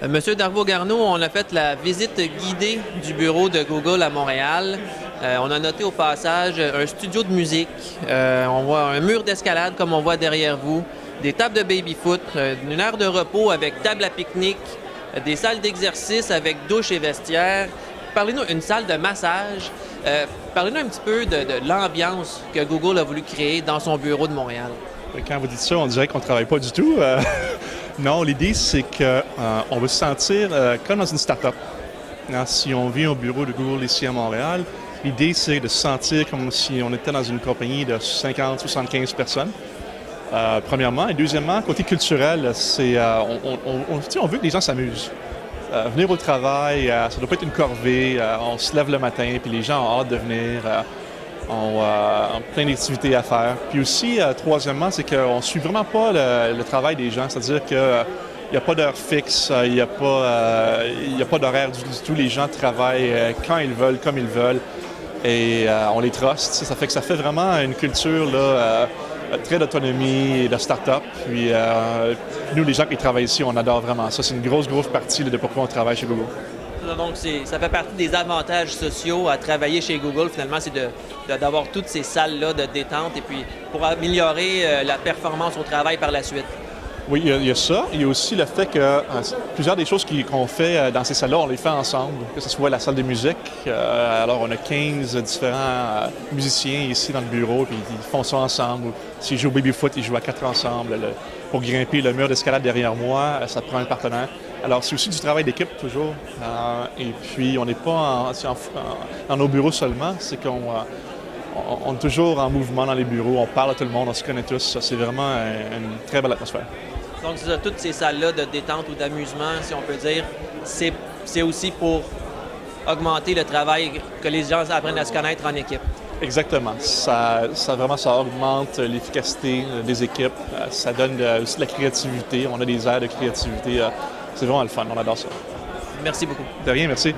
Monsieur Darvaux-Garneau, on a fait la visite guidée du bureau de Google à Montréal. On a noté au passage un studio de musique. On voit un mur d'escalade comme on voit derrière vous, des tables de baby-foot, une aire de repos avec table à pique-nique, des salles d'exercice avec douche et vestiaire. Parlez-nous d'une salle de massage. Parlez-nous un petit peu de l'ambiance que Google a voulu créer dans son bureau de Montréal. Quand vous dites ça, on dirait qu'on ne travaille pas du tout. Non, l'idée, c'est qu'on veut se sentir comme dans une start-up. Si on vient au bureau de Google ici à Montréal, l'idée, c'est de se sentir comme si on était dans une compagnie de 50-75 personnes, premièrement. Et deuxièmement, côté culturel, c'est on veut que les gens s'amusent. Venir au travail, ça ne doit pas être une corvée. On se lève le matin, puis les gens ont hâte de venir. On a plein d'activités à faire. Puis aussi, troisièmement, c'est qu'on ne suit vraiment pas le travail des gens. C'est-à-dire qu'il n'y a pas d'heure fixe, il n'y a pas d'horaire du tout. Les gens travaillent quand ils veulent, comme ils veulent. Et on les truste. Ça fait que ça fait vraiment une culture là, très d'autonomie et de start-up. Puis nous, les gens qui travaillent ici, on adore vraiment ça. C'est une grosse partie de pourquoi on travaille chez Google. Donc, ça fait partie des avantages sociaux à travailler chez Google, finalement, c'est d'avoir toutes ces salles-là de détente et puis pour améliorer la performance au travail par la suite. Oui, il y a ça. Il y a aussi le fait que plusieurs des choses qu'on fait dans ces salles-là, on les fait ensemble. Que ce soit la salle de musique. Alors, on a 15 différents musiciens ici dans le bureau, puis ils font ça ensemble. S'ils jouent au baby-foot, ils jouent à 4 ensemble. Pour grimper le mur d'escalade derrière moi, ça prend un partenaire. Alors, c'est aussi du travail d'équipe, toujours. Et puis, on n'est pas dans nos bureaux seulement, c'est on est toujours en mouvement dans les bureaux, on parle à tout le monde, on se connaît tous. C'est vraiment une très belle atmosphère. Donc, toutes ces salles-là de détente ou d'amusement, si on peut dire, c'est aussi pour augmenter le travail, que les gens apprennent à se connaître en équipe. Exactement. Ça augmente l'efficacité des équipes. Ça donne aussi de la créativité. On a des airs de créativité. C'est vraiment le fun. On adore ça. Merci beaucoup. De rien, merci.